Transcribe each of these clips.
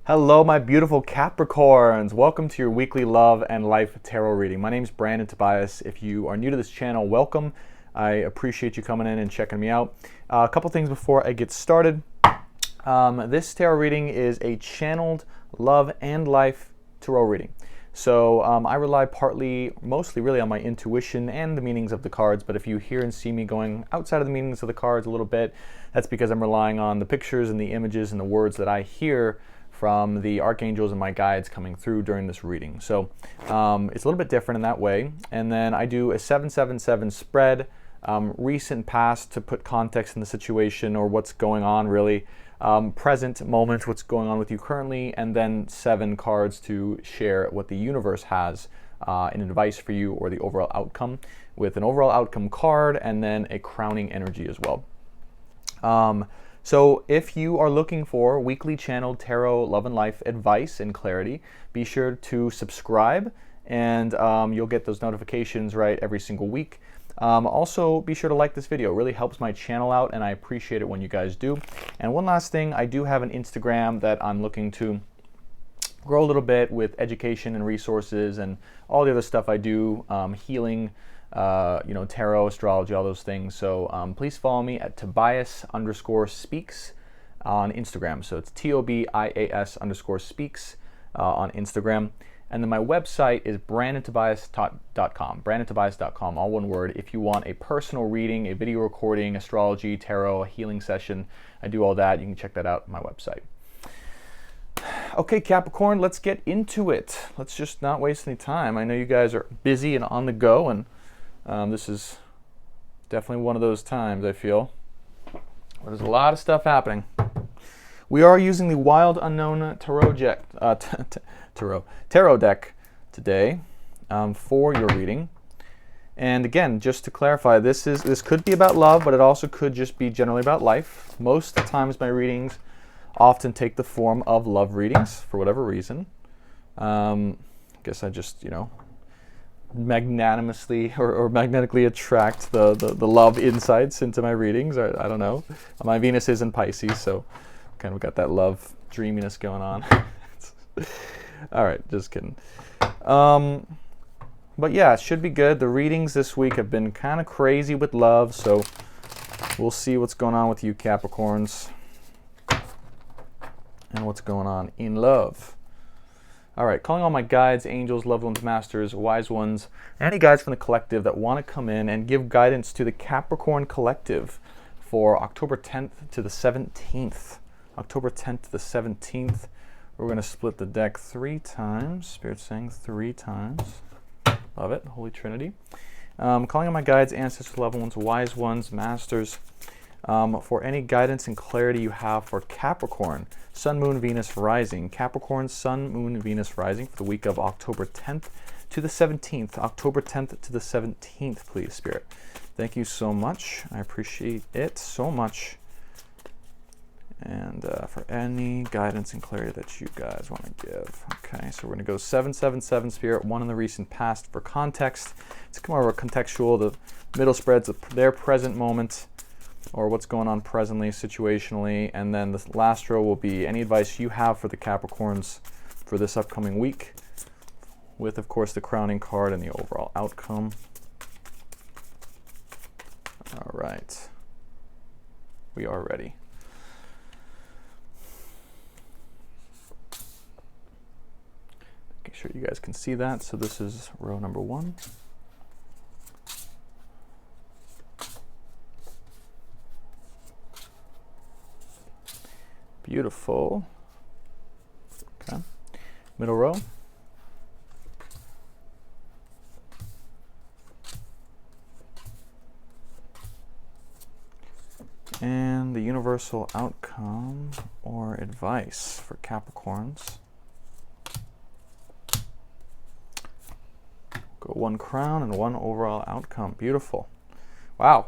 Hello, my beautiful Capricorns. Welcome to your weekly love and life tarot reading. My name is Brandon Tobias. If you are new to this channel, welcome. I appreciate you coming in and checking me out. A couple things before I get started. This tarot reading is a channeled love and life tarot reading. So I rely mostly really on my intuition and the meanings of the cards, but if you hear and see me going outside of the meanings of the cards a little bit, that's because I'm relying on the pictures and the images and the words that I hear from the archangels and my guides coming through during this reading. So it's a little bit different in that way. And then I do a 777 spread, recent past to put context in the situation or what's going on really, present moment, what's going on with you currently, and then 7 cards to share what the universe has in advice for you or the overall outcome, with an overall outcome card and then a crowning energy as well. So if you are looking for weekly channeled tarot, love and life advice and clarity, be sure to subscribe and you'll get those notifications right every single week. Also, be sure to like this video. It really helps my channel out and I appreciate it when you guys do. And one last thing, I do have an Instagram that I'm looking to grow a little bit with education and resources and all the other stuff I do, healing, tarot, astrology, all those things. So please follow me at Tobias_speaks on Instagram. So it's TOBIAS_speaks on Instagram. And then my website is brandontobias.com, brandontobias.com, all one word. If you want a personal reading, a video recording, astrology, tarot, a healing session, I do all that. You can check that out on my website. Okay, Capricorn, let's get into it. Let's just not waste any time. I know you guys are busy and on the go, and this is definitely one of those times, I feel, where there's a lot of stuff happening. We are using the Wild Unknown tarot deck today for your reading. And again, just to clarify, this could be about love, but it also could just be generally about life. Most of the times my readings often take the form of love readings for whatever reason. I guess I just, magnanimously or magnetically attract the love insights into my readings. I don't know. My Venus is in Pisces, so kind of got that love dreaminess going on. All right, just kidding. But yeah, it should be good. The readings this week have been kind of crazy with love, so we'll see what's going on with you Capricorns and what's going on in love. All right, calling all my guides, angels, loved ones, masters, wise ones, any guides from the collective that want to come in and give guidance to the Capricorn collective for October 10th to the 17th. October 10th to the 17th. We're going to split the deck 3 times. Spirit's saying 3 times. Love it. Holy Trinity. Calling on my guides, ancestors, loved ones, wise ones, masters, for any guidance and clarity you have for Capricorn, Sun, Moon, Venus, Rising. Capricorn, Sun, Moon, Venus, Rising for the week of October 10th to the 17th. October 10th to the 17th, please, Spirit. Thank you so much. I appreciate it so much. And for any guidance and clarity that you guys want to give. Okay, so we're going to go 777 Spirit, 1 in the recent past for context. It's more of a contextual. The middle spreads their present moment or what's going on presently, situationally. And then the last row will be any advice you have for the Capricorns for this upcoming week, with, of course, the crowning card and the overall outcome. All right. We are ready. Make sure you guys can see that. So this is row number 1. Beautiful. Okay. Middle row. And the universal outcome or advice for Capricorns. Go 1 crown and 1 overall outcome. Beautiful. Wow.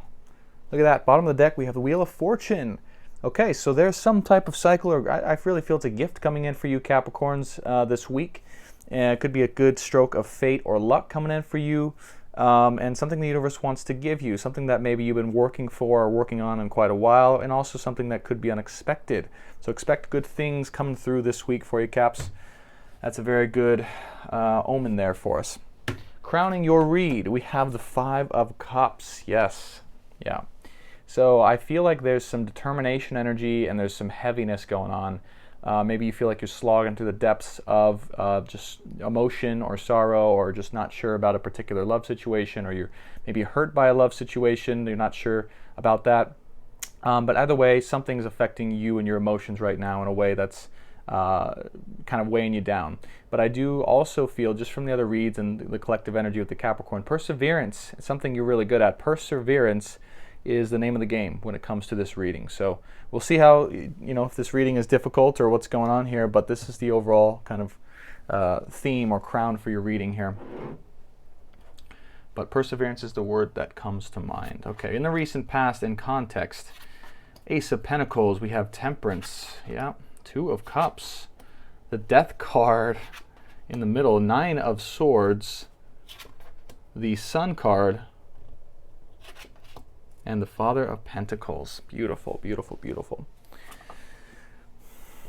Look at that. Bottom of the deck, we have the Wheel of Fortune. Okay, so there's some type of cycle, or I really feel it's a gift coming in for you Capricorns this week. It could be a good stroke of fate or luck coming in for you. and something the universe wants to give you, something that maybe you've been working for or working on in quite a while, and also something that could be unexpected. So expect good things coming through this week for you, Caps. That's a very good omen there for us. Crowning your read, we have the Five of Cups. Yes, yeah. So I feel like there's some determination energy and there's some heaviness going on. Maybe you feel like you're slogging through the depths of just emotion or sorrow, or just not sure about a particular love situation, or you're maybe hurt by a love situation, you're not sure about that. But either way, something's affecting you and your emotions right now in a way that's kind of weighing you down. But I do also feel, just from the other reads and the collective energy with the Capricorn, perseverance is something you're really good at. Perseverance is the name of the game when it comes to this reading. So we'll see how, if this reading is difficult or what's going on here, but this is the overall kind of theme or crown for your reading here. But perseverance is the word that comes to mind. Okay, in the recent past, in context, Ace of Pentacles, we have Temperance, yeah, Two of Cups, the Death card in the middle, Nine of Swords, the Sun card, and the Father of Pentacles. Beautiful, beautiful, beautiful.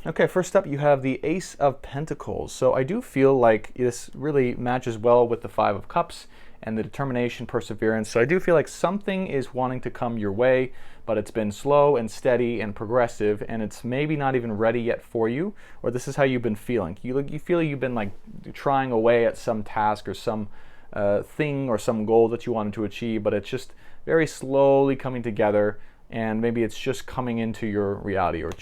Okay, first up you have the Ace of Pentacles. So I do feel like this really matches well with the Five of Cups and the determination, perseverance. So I do feel like something is wanting to come your way, but it's been slow and steady and progressive, and it's maybe not even ready yet for you, or this is how you've been feeling. You feel you've been like trying away at some task or some thing or some goal that you wanted to achieve, but it's just very slowly coming together, and maybe it's just coming into your reality, or it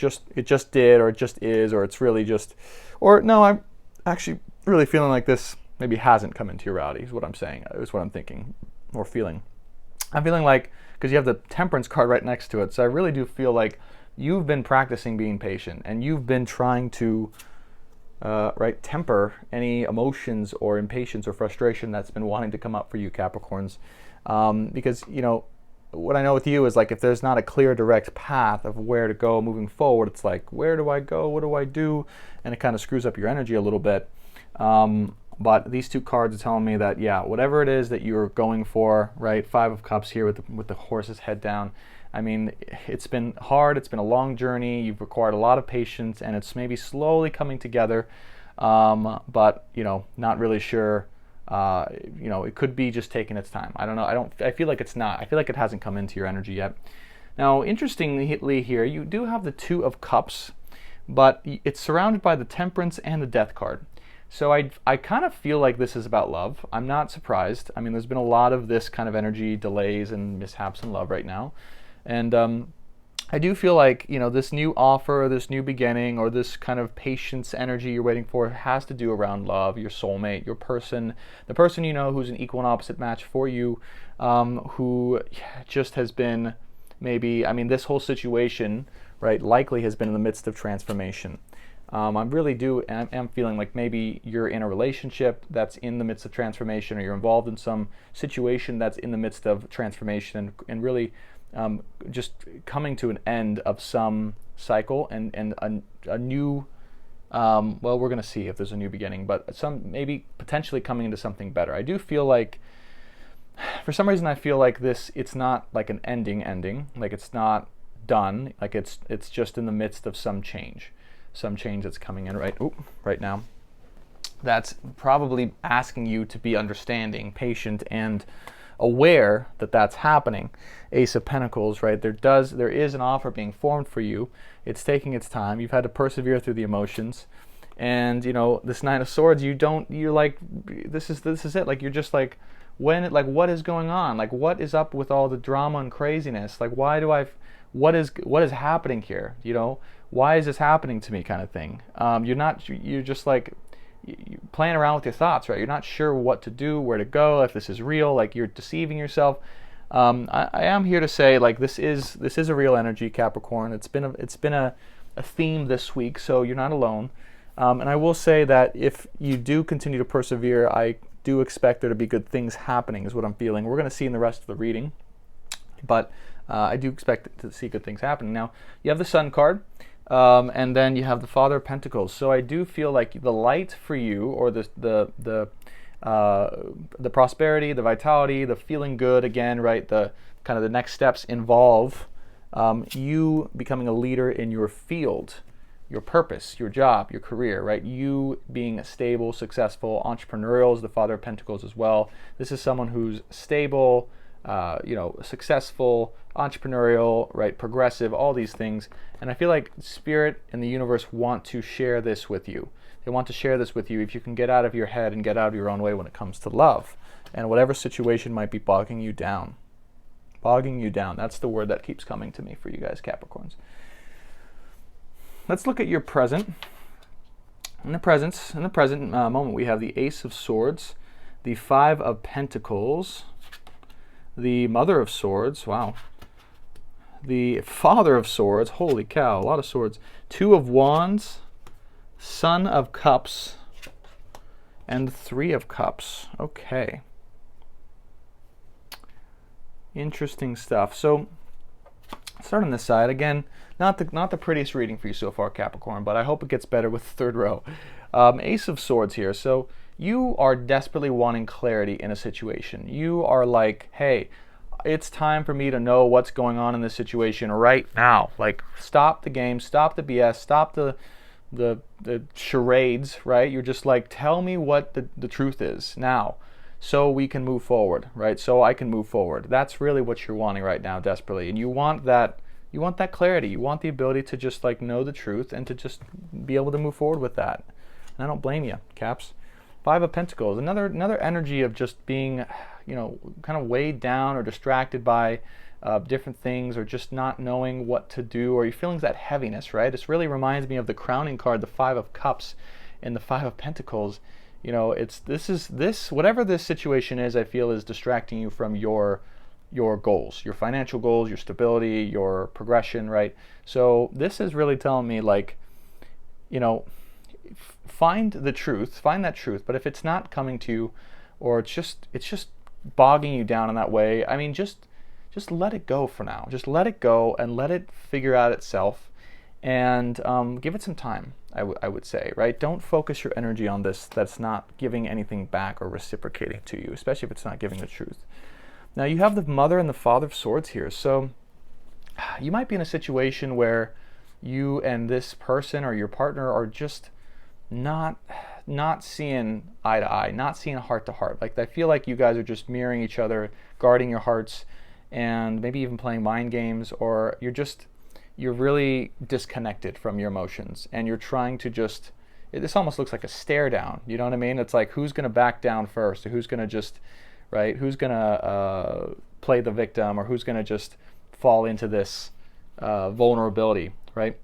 just did, or it just is, or it's really just, or no, I'm actually really feeling like this maybe hasn't come into your reality, is what I'm saying, is what I'm thinking or feeling. I'm feeling like, because you have the Temperance card right next to it, so I really do feel like you've been practicing being patient, and you've been trying to temper any emotions or impatience or frustration that's been wanting to come up for you, Capricorns. Because, what I know with you is, like, if there's not a clear, direct path of where to go moving forward, it's like, where do I go? What do I do? And it kind of screws up your energy a little bit. But these two cards are telling me that, yeah, whatever it is that you're going for, right? Five of Cups here with the horse's head down. I mean, it's been hard. It's been a long journey. You've required a lot of patience, and it's maybe slowly coming together. But, not really sure. It could be just taking its time. I don't know. I feel like it's not. I feel like it hasn't come into your energy yet. Now, interestingly here, you do have the Two of Cups, but it's surrounded by the Temperance and the Death card. So I kind of feel like this is about love. I'm not surprised. I mean, there's been a lot of this kind of energy, delays and mishaps in love right now. And I do feel like, this new offer, this new beginning, or this kind of patience energy you're waiting for has to do around love, your soulmate, your person, the person who's an equal and opposite match for you, who just has been maybe, this whole situation, right, likely has been in the midst of transformation. I really am feeling like maybe you're in a relationship that's in the midst of transformation, or you're involved in some situation that's in the midst of transformation, and really just coming to an end of some cycle and a new, well, we're going to see if there's a new beginning, but some maybe potentially coming into something better. I do feel like, for some reason, I feel like it's not like an ending, like it's not done, like it's just in the midst of some change that's coming in right now. That's probably asking you to be understanding, patient, and aware that that's happening. Ace of Pentacles, right? There is an offer being formed for you. It's taking its time. You've had to persevere through the emotions, and this Nine of Swords. You're like, this is it. Like, you're just like, what is going on? Like, what is up with all the drama and craziness? Like, what is happening here? Why is this happening to me, kind of thing. You're just like, you're playing around with your thoughts, right? You're not sure what to do, where to go, if this is real, like you're deceiving yourself. I am here to say, like, this is a real energy, Capricorn. It's been a theme this week, so you're not alone. And I will say that if you do continue to persevere, I do expect there to be good things happening, is what I'm feeling. We're going to see in the rest of the reading, but I do expect to see good things happening. Now, you have the Sun card. And then you have the Father of Pentacles. So I do feel like the light for you, or the the prosperity, the vitality, the feeling good again, right? The kind of the next steps involve you becoming a leader in your field, your purpose, your job, your career, right? You being stable, successful, entrepreneurial is the Father of Pentacles as well. This is someone who's stable, successful, entrepreneurial, right? Progressive, all these things. And I feel like Spirit and the universe want to share this with you. They want to share this with you if you can get out of your head and get out of your own way when it comes to love and whatever situation might be bogging you down. Bogging you down. That's the word that keeps coming to me for you guys, Capricorns. Let's look at your present. In the present moment, we have the Ace of Swords, the Five of Pentacles, the Mother of Swords, wow, the Father of Swords, holy cow, a lot of swords, Two of Wands, Son of Cups, and Three of Cups. Okay. Interesting stuff. So, start on this side. Again, not the prettiest reading for you so far, Capricorn, but I hope it gets better with the third row. Ace of Swords here. So, you are desperately wanting clarity in a situation. You are like, hey, it's time for me to know what's going on in this situation right now. Like, stop the game, stop the BS, stop the charades, right? You're just like, tell me what the truth is now so we can move forward, right? So I can move forward. That's really what you're wanting right now desperately. And you want that clarity. You want the ability to just like know the truth and to just be able to move forward with that. And I don't blame you, Caps. Five of Pentacles, another energy of just being, kind of weighed down or distracted by different things, or just not knowing what to do, or you're feeling that heaviness, right? This really reminds me of the crowning card, the Five of Cups and the Five of Pentacles. Whatever this situation is, I feel is distracting you from your goals, your financial goals, your stability, your progression, right? So this is really telling me like, find that truth, but if it's not coming to you, or it's just bogging you down in that way, I mean, just let it go for now. Just let it go and let it figure out itself, and give it some time, I would say, right? Don't focus your energy on this that's not giving anything back or reciprocating to you, especially if it's not giving the truth. Now, you have the Mother and the Father of Swords here. So you might be in a situation where you and this person or your partner are just not seeing eye to eye, not seeing heart to heart. Like, I feel like you guys are just mirroring each other, guarding your hearts, and maybe even playing mind games, or you're really disconnected from your emotions, and you're trying to just, this almost looks like a stare down, you know what I mean? It's like, who's going to back down first, or who's going to just, right, who's going to play the victim, or who's going to just fall into this vulnerability, right?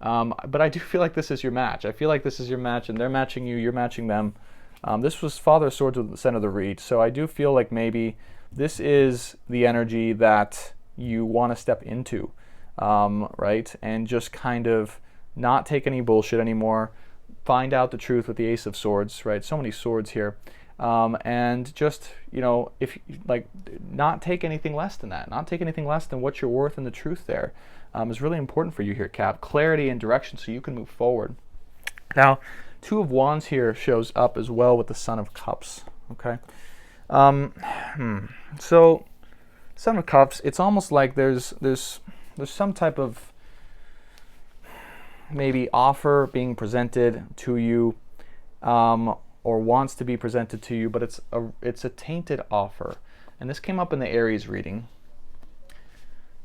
But I do feel like this is your match. I feel like this is your match, and they're matching you, you're matching them. This was Father of Swords with the center of the reed, so I do feel like maybe this is the energy that you want to step into, right? And just kind of not take any bullshit anymore. Find out the truth with the Ace of Swords, right? So many swords here. And just, if like, not take anything less than that. Not take anything less than what you're worth, and the truth there is really important for you here, Cap. Clarity and direction so you can move forward. Now, Two of Wands here shows up as well with the Son of Cups, okay? So, Son of Cups, it's almost like there's some type of maybe offer being presented to you, or wants to be presented to you, but it's a tainted offer. And this came up in the Aries reading,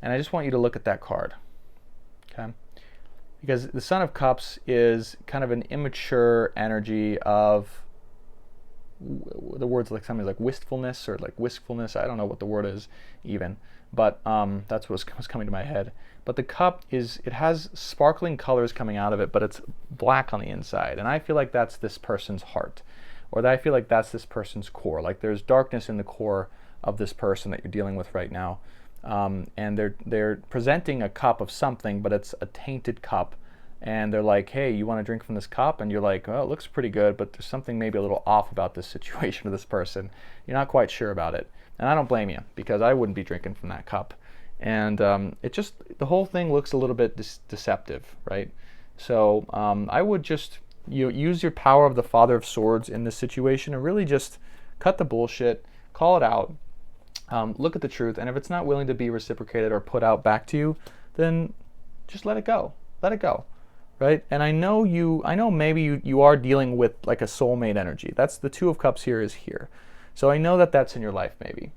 and I just want you to look at that card, okay? Because the Son of Cups is kind of an immature energy of, the words like something like wistfulness or like wistfulness. I don't know what the word is even, but that's what was coming to my head. But the cup it has sparkling colors coming out of it, but it's black on the inside. And I feel like that's this person's heart, or that I feel like that's this person's core. Like, there's darkness in the core of this person that you're dealing with right now. And they're presenting a cup of something, but it's a tainted cup. And they're like, hey, you want to drink from this cup? And you're like, oh, it looks pretty good, but there's something maybe a little off about this situation with this person. You're not quite sure about it. And I don't blame you, because I wouldn't be drinking from that cup. And the whole thing looks a little bit deceptive, right? So I would just You use your power of the Father of Swords in this situation and really just cut the bullshit, call it out, look at the truth, and if it's not willing to be reciprocated or put out back to you, then just let it go. Let it go, right? And I know maybe you are dealing with like a soulmate energy. That's the Two of Cups here is here. So I know that that's in your life maybe.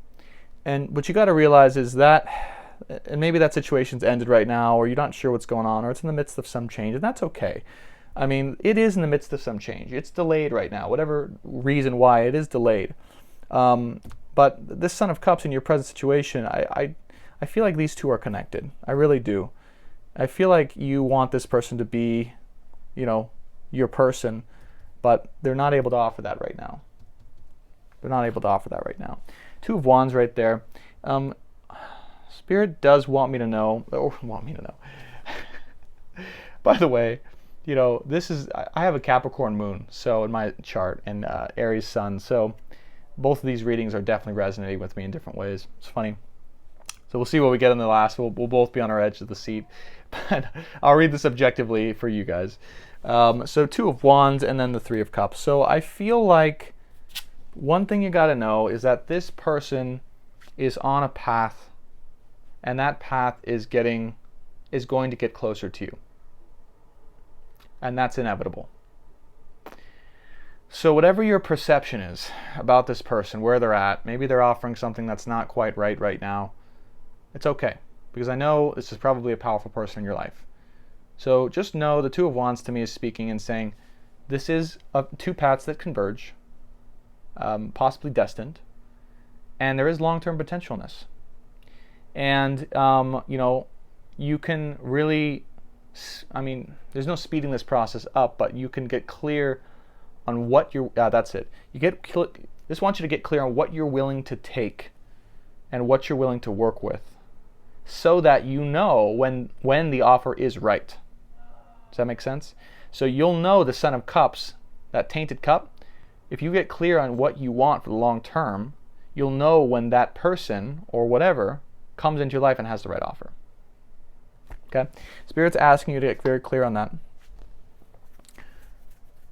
And what you got to realize is that, and maybe that situation's ended right now, or you're not sure what's going on, or it's in the midst of some change, and that's okay. I mean, it is in the midst of some change. It's delayed right now, whatever reason why it is delayed. But this Son of Cups in your present situation, I feel like these two are connected. I really do. I feel like you want this person to be, your person, but they're not able to offer that right now. They're not able to offer that right now. Two of Wands right there. Spirit does want me to know. By the way, I have a Capricorn moon, so in my chart, and Aries sun. So both of these readings are definitely resonating with me in different ways. It's funny. So we'll see what we get in the last. We'll both be on our edge of the seat. But I'll read this objectively for you guys. So Two of Wands and then the Three of Cups. So I feel like one thing you got to know is that this person is on a path, and that path is going to get closer to you. And that's inevitable. So whatever your perception is about this person, where they're at, maybe they're offering something that's not quite right now, it's okay. Because I know this is probably a powerful person in your life. So just know the Two of Wands to me is speaking and saying, this is two paths that converge, possibly destined, and there is long-term potential in this. And, you can really, there's no speeding this process up, but you can get clear on what you're, that's it. Just want you to get clear on what you're willing to take and what you're willing to work with, so that you know when the offer is right. Does that make sense? So you'll know the Son of Cups, that tainted cup, if you get clear on what you want for the long term, you'll know when that person or whatever comes into your life and has the right offer. Okay? Spirit's asking you to get very clear on that.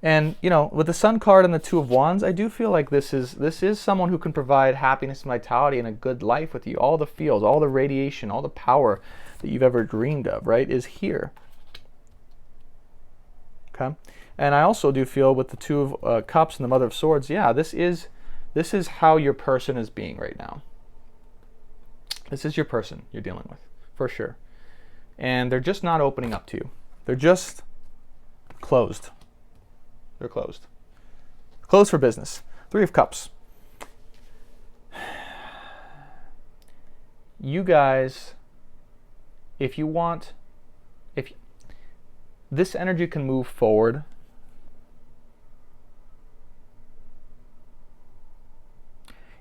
And, with the Sun card and the Two of Wands, I do feel like this is someone who can provide happiness and vitality and a good life with you. All the feels, all the radiation, all the power that you've ever dreamed of, right, is here. Okay? And I also do feel with the Two of Cups and the Mother of Swords, yeah, this is how your person is being right now. This is your person you're dealing with, for sure. And they're just not opening up to you. They're just closed. They're closed. Closed for business. Three of Cups. You guys, if this energy can move forward,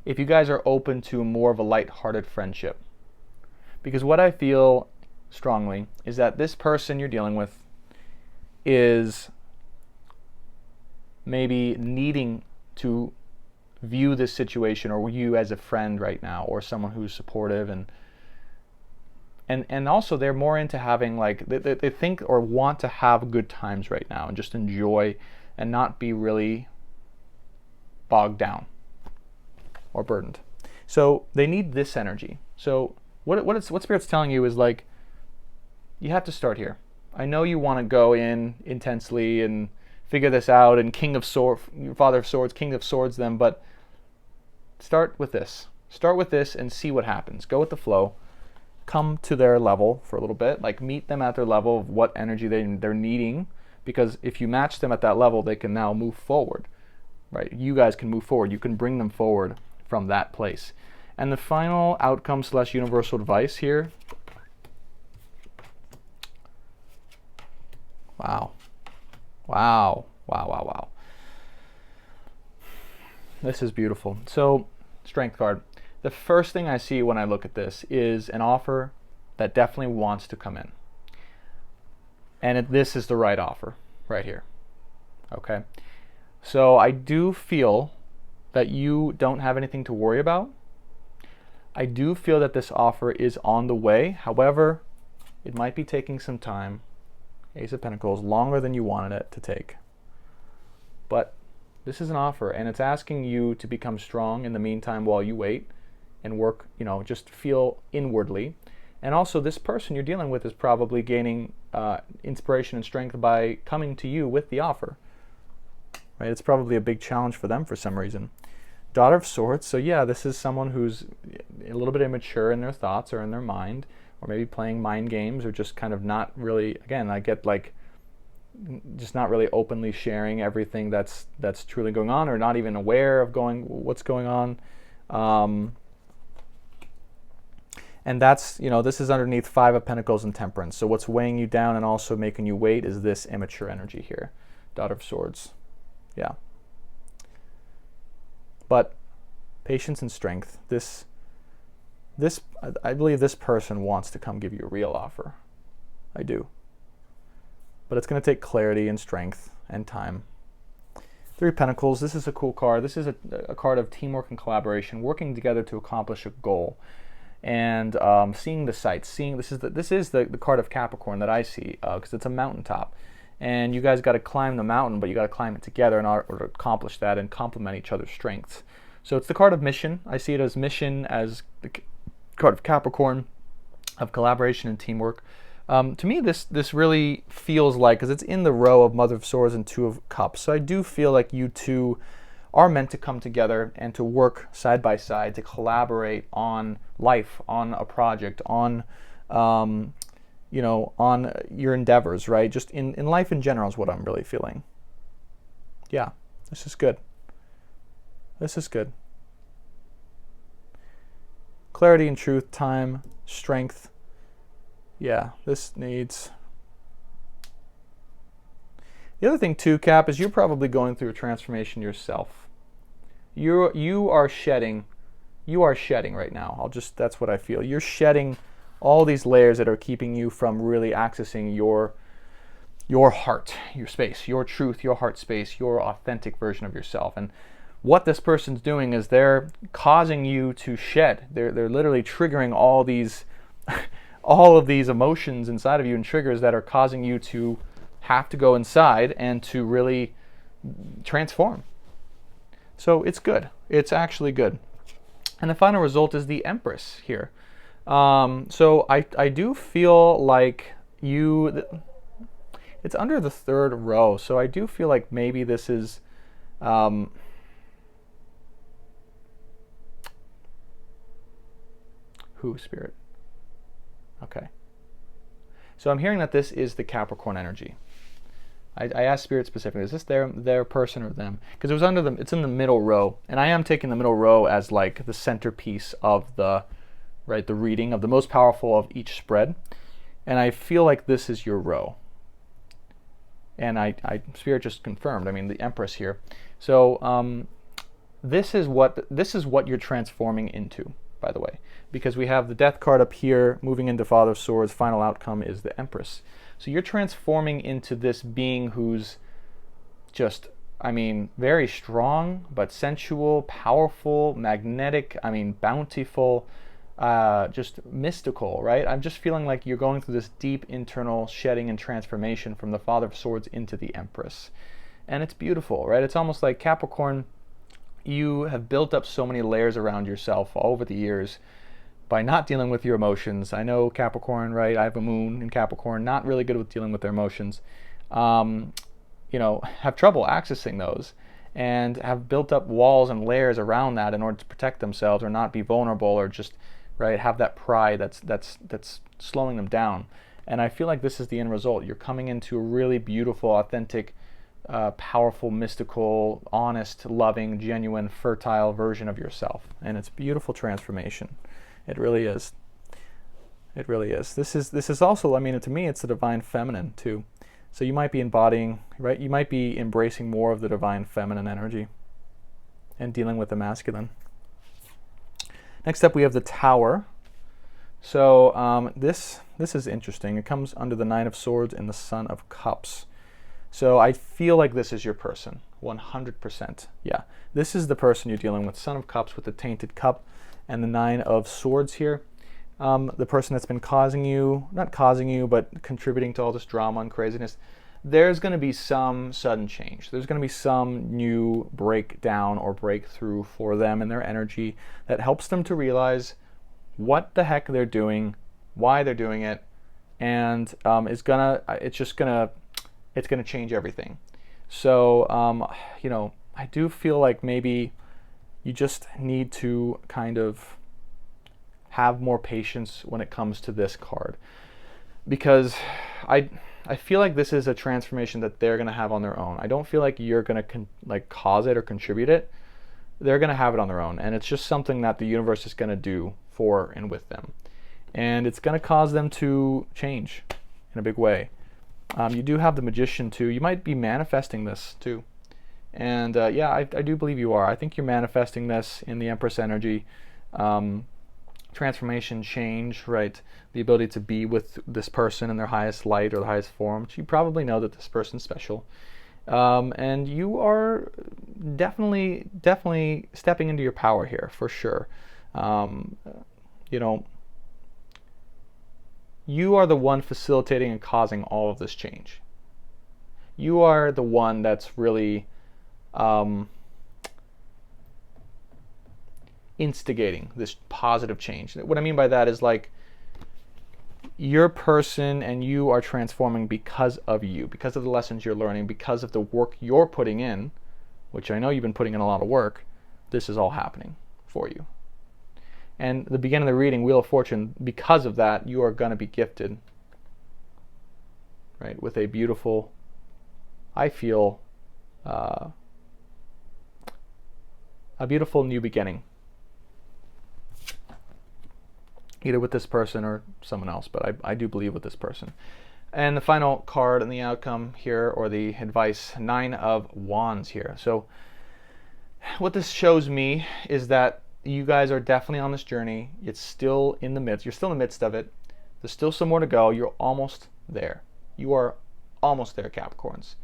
if you guys are open to more of a light-hearted friendship. Because what I feel strongly is that this person you're dealing with is maybe needing to view this situation or you as a friend right now, or someone who's supportive, and also they're more into having, like, they think or want to have good times right now and just enjoy and not be really bogged down or burdened. So they need this energy. So what Spirit's telling you is, like, you have to start here. I know you want to go in intensely and figure this out, and Father of Swords, King of Swords them, but start with this. Start with this and see what happens. Go with the flow. Come to their level for a little bit. Like, meet them at their level of what energy they're needing, because if you match them at that level, they can now move forward. Right? You guys can move forward. You can bring them forward from that place. And the final outcome / universal advice here. Wow. Wow. Wow, wow, wow. This is beautiful. So, Strength card. The first thing I see when I look at this is an offer that definitely wants to come in. And this is the right offer right here. Okay? So I do feel that you don't have anything to worry about. I do feel that this offer is on the way. However, it might be taking some time. Ace of Pentacles, longer than you wanted it to take. But this is an offer, and it's asking you to become strong in the meantime while you wait and work, just feel inwardly. And also, this person you're dealing with is probably gaining inspiration and strength by coming to you with the offer. Right? It's probably a big challenge for them for some reason. Daughter of Swords. So yeah, this is someone who's a little bit immature in their thoughts or in their mind, or maybe playing mind games, or just kind of not really, again, I get like, just not really openly sharing everything that's truly going on, or not even aware of what's going on. And that's, this is underneath Five of Pentacles and Temperance. So what's weighing you down and also making you wait is this immature energy here. Daughter of Swords. Yeah. But patience and strength. This I believe this person wants to come give you a real offer. I do. But it's going to take clarity and strength and time. Three of Pentacles. This is a cool card. This is a card of teamwork and collaboration, working together to accomplish a goal, and seeing the sights. This is the card of Capricorn that I see, because it's a mountaintop, and you guys got to climb the mountain, but you got to climb it together in order to accomplish that and complement each other's strengths. So it's the card of mission. I see it as mission, as the card of Capricorn, of collaboration and teamwork. To me, this really feels like, because it's in the row of Mother of Swords and Two of Cups, so I do feel like you two are meant to come together and to work side by side, to collaborate on life, on a project, on on your endeavors, right? Just in life in general is what I'm really feeling. Yeah, this is good. This is good. Clarity and truth, time, strength. Yeah, this needs... The other thing too, Cap, is you're probably going through a transformation yourself. You are shedding right now. That's what I feel. You're shedding all these layers that are keeping you from really accessing your heart, your space, your truth, your heart space, your authentic version of yourself. And what this person's doing is they're causing you to shed. They're literally triggering all these all of these emotions inside of you and triggers that are causing you to have to go inside and to really transform. So it's good. It's actually good. And the final result is the Empress here. So I do feel like it's under the third row. So I do feel like maybe this is, Spirit? Okay. So I'm hearing that this is the Capricorn energy. I asked Spirit specifically, is this their person or them? Because it was under them, it's in the middle row, and I am taking the middle row as like the centerpiece of the reading of the most powerful of each spread, and I feel like this is your row. And Spirit just confirmed. I mean, the Empress here. So this is what you're transforming into, by the way, because we have the Death card up here, moving into Father of Swords. Final outcome is the Empress. So you're transforming into this being who's just, very strong, but sensual, powerful, magnetic, bountiful, just mystical, right? I'm just feeling like you're going through this deep internal shedding and transformation from the Father of Swords into the Empress. And it's beautiful, right? It's almost like Capricorn, you have built up so many layers around yourself over the years by not dealing with your emotions. I know Capricorn, right? I have a moon in Capricorn, not really good with dealing with their emotions. Have trouble accessing those, and have built up walls and layers around that in order to protect themselves or not be vulnerable, or just have that pride that's slowing them down. And I feel like this is the end result. You're coming into a really beautiful, authentic, powerful, mystical, honest, loving, genuine, fertile version of yourself. And it's beautiful transformation. It really is. It really is. This is also, to me, it's the divine feminine too. So you might be embodying, right? You might be embracing more of the divine feminine energy and dealing with the masculine. Next up, we have the Tower. So this is interesting. It comes under the Nine of Swords and the Son of Cups. So I feel like this is your person, 100%. Yeah, this is the person you're dealing with. Son of Cups with the Tainted Cup and the Nine of Swords here. The person that's been not causing you, but contributing to all this drama and craziness. there's going to be some sudden change. There's going to be some new breakdown or breakthrough for them in their energy that helps them to realize what the heck they're doing, why they're doing it, and it's gonna change everything. So you know, I do feel like maybe you just need to kind of have more patience when it comes to this card, because I feel like this is a transformation that they're going to have on their own. I don't feel like you're going to like cause it or contribute it. They're going to have it on their own, and it's just something that the universe is going to do for and with them, and it's going to cause them to change in a big way. You do have the Magician too. You might be manifesting this too, and yeah, I do believe you are. I think you're manifesting this in the Empress energy. Transformation, change, right? The ability to be with this person in their highest light or the highest form. You probably know that this person's special. And you are definitely stepping into your power here, for sure. You know, you are the one facilitating and causing all of this change. You are the one that's really instigating this positive change. What I mean by that is, like, your person and you are transforming because of you, because of the lessons you're learning, because of the work you're putting in, which I know you've been putting in a lot of work. This is all happening for you. And the beginning of the reading, Wheel of Fortune, because of that, you are going to be gifted, right, with a beautiful, I feel, a beautiful new beginning. Either with this person or someone else, but I do believe with this person. And the final card in the outcome here, or the advice, 9 of Wands here. So what this shows me is that you guys are definitely on this journey. It's still in the midst. You're still in the midst of it. There's still some more to go. You're almost there. You are almost there, Capricorns.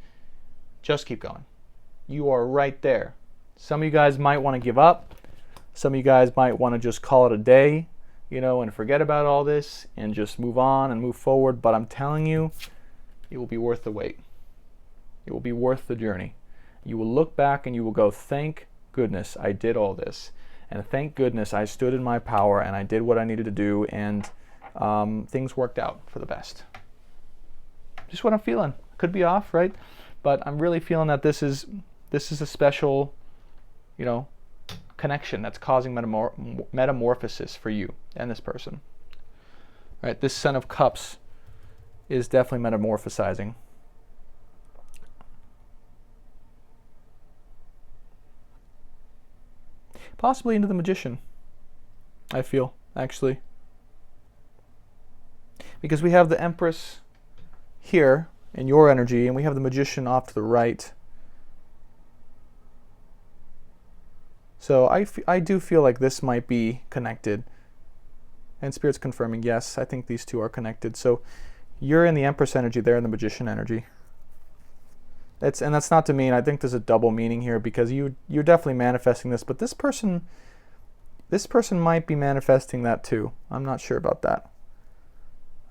Just keep going. You are right there. Some of you guys might want to give up. Some of you guys might want to just call it a day, you know, and forget about all this and just move on and move forward. But I'm telling you, it will be worth the wait. It will be worth the journey. You will look back and you will go, thank goodness I did all this. And thank goodness I stood in my power and I did what I needed to do, and things worked out for the best. Just what I'm feeling. Could be off, right? But I'm really feeling that this is a special, you know, connection that's causing metamorphosis for you and this person. Right? This Son of Cups is definitely metamorphosizing. Possibly into the Magician, I feel, actually. Because we have the Empress here in your energy, and we have the Magician off to the right. So I do feel like this might be connected. And Spirit's confirming, yes, I think these two are connected. So you're in the Empress energy, they're in the Magician energy. And that's not to mean, I think there's a double meaning here, because you're definitely manifesting this, but this person might be manifesting that too. I'm not sure about that.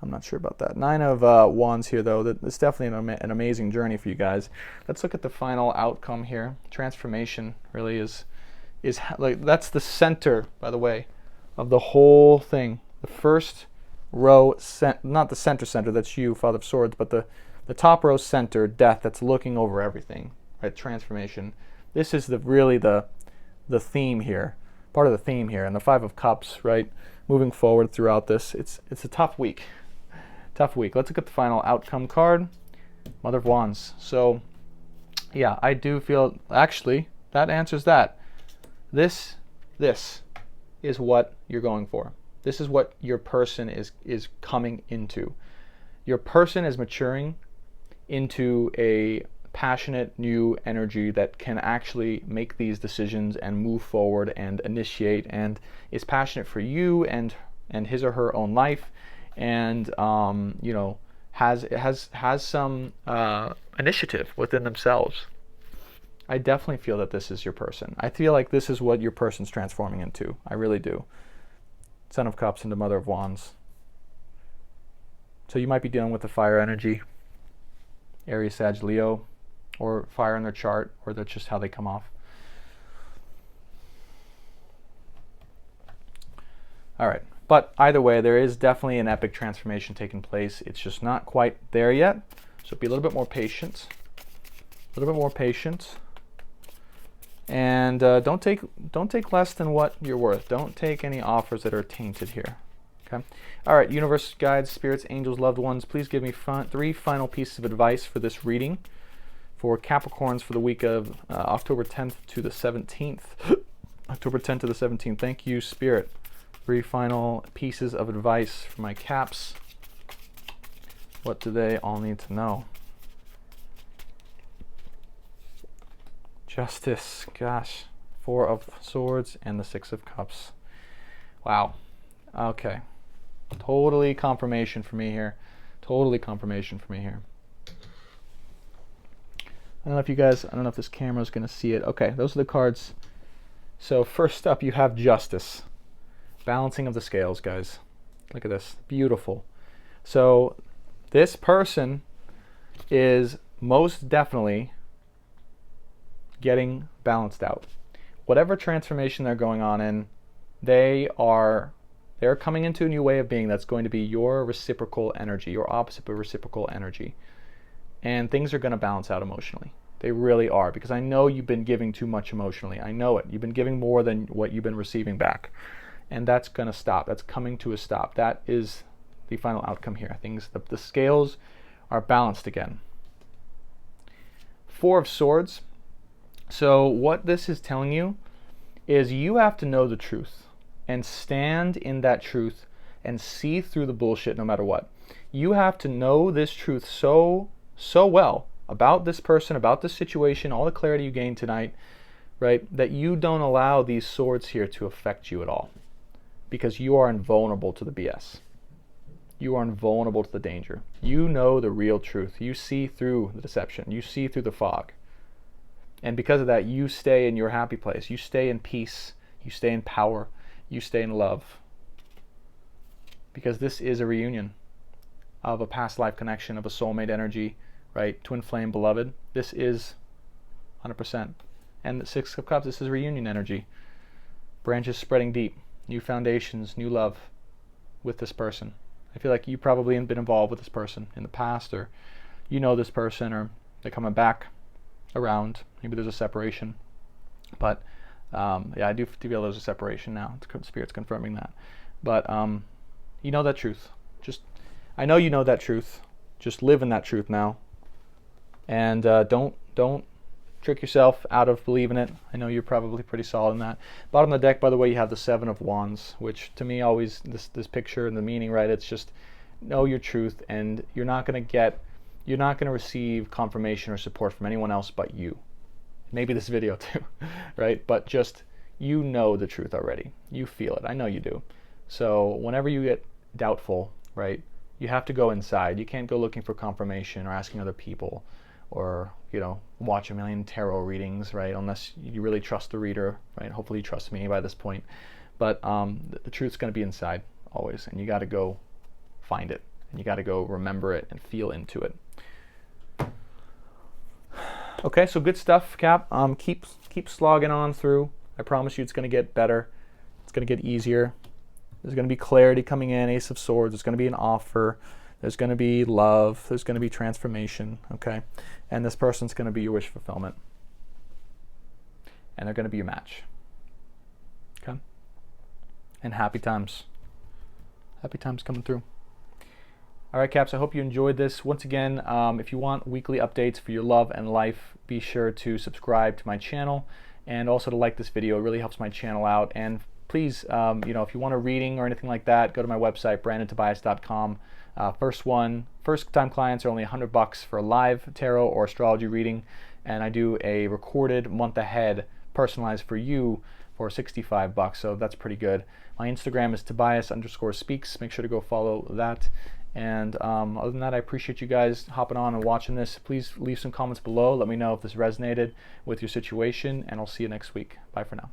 9 of Wands here, though. It's definitely an amazing journey for you guys. Let's look at the final outcome here. Transformation really is like, that's the center, by the way, of the whole thing. The first row, not the center, that's you, Father of Swords, but the top row center, Death, that's looking over everything, right? Transformation. This is really the theme here, part of the theme here. And the 5 of Cups, right? Moving forward throughout this, it's a tough week. Let's look at the final outcome card, Mother of Wands. So, yeah, I do feel, actually, that answers that. This is what you're going for. This is what your person is coming into. Your person is maturing into a passionate new energy that can actually make these decisions and move forward and initiate, and is passionate for you and his or her own life, and you know, has some initiative within themselves. I definitely feel that this is your person. I feel like this is what your person's transforming into. I really do. Son of Cups into Mother of Wands. So you might be dealing with the fire energy. Aries, Sag, Leo, or fire in their chart, or that's just how they come off. All right, but either way, there is definitely an epic transformation taking place. It's just not quite there yet, so be a little bit more patient. A little bit more patient. And don't take less than what you're worth. Don't take any offers that are tainted here. Okay. All right, universe, guides, spirits, angels, loved ones, please give me 3 final pieces of advice for this reading for Capricorns for the week of October 10th to the 17th. October 10th to the 17th. Thank you, Spirit. 3 final pieces of advice for my Caps. What do they all need to know? Justice, gosh. 4 of Swords and the 6 of Cups. Wow. Okay. Totally confirmation for me here. Totally confirmation for me here. I don't know if you guys, I don't know if this camera is going to see it. Okay, those are the cards. So first up, you have Justice. Balancing of the scales, guys. Look at this. Beautiful. So this person is most definitely getting balanced out. Whatever transformation they're going on in, they're coming into a new way of being that's going to be your reciprocal energy, your opposite but reciprocal energy. And things are going to balance out emotionally. They really are, because I know you've been giving too much emotionally. I know it. You've been giving more than what you've been receiving back. And that's going to stop. That's coming to a stop. That is the final outcome here. The scales are balanced again. 4 of Swords. So what this is telling you is you have to know the truth and stand in that truth and see through the bullshit no matter what. You have to know this truth so well about this person, about this situation, all the clarity you gained tonight, right? That you don't allow these swords here to affect you at all, because you are invulnerable to the BS. You are invulnerable to the danger. You know the real truth. You see through the deception. You see through the fog. And because of that, you stay in your happy place. You stay in peace. You stay in power. You stay in love. Because this is a reunion of a past life connection, of a soulmate energy, right? Twin flame beloved. This is 100%. And the 6 of Cups, this is reunion energy. Branches spreading deep. New foundations, new love with this person. I feel like you've probably been involved with this person in the past, or you know this person, or they're coming back around. Maybe there's a separation. But yeah, I do feel there's a separation now. Spirit's confirming that. But you know that truth. I know you know that truth. Just live in that truth now. And don't trick yourself out of believing it. I know you're probably pretty solid in that. Bottom of the deck, by the way, you have the 7 of Wands, which to me always, this picture and the meaning, right, it's just know your truth, and you're not going to receive confirmation or support from anyone else but you. Maybe this video too, right? But just, you know the truth already. You feel it. I know you do. So whenever you get doubtful, right, you have to go inside. You can't go looking for confirmation or asking other people, or watch a million tarot readings, right? Unless you really trust the reader, right? Hopefully you trust me by this point. But the truth's going to be inside always, and you got to go find it, and you got to go remember it and feel into it. Okay, so good stuff, Cap. Keep slogging on through. I promise you, it's going to get better. It's going to get easier. There's going to be clarity coming in. Ace of Swords. There's going to be an offer. There's going to be love. There's going to be transformation, okay? And this person's going to be your wish fulfillment. And they're going to be your match, okay? And happy times. Happy times coming through. All right, Caps, I hope you enjoyed this. Once again, if you want weekly updates for your love and life, be sure to subscribe to my channel, and also to like this video. It really helps my channel out. And please, if you want a reading or anything like that, go to my website, brandontobias.com. First-time clients are only $100 for a live tarot or astrology reading, and I do a recorded month ahead, personalized for you, for $65. So that's pretty good. My Instagram is Tobias_speaks. Make sure to go follow that. And other than that, I appreciate you guys hopping on and watching this. Please leave some comments below. Let me know if this resonated with your situation, and I'll see you next week. Bye for now.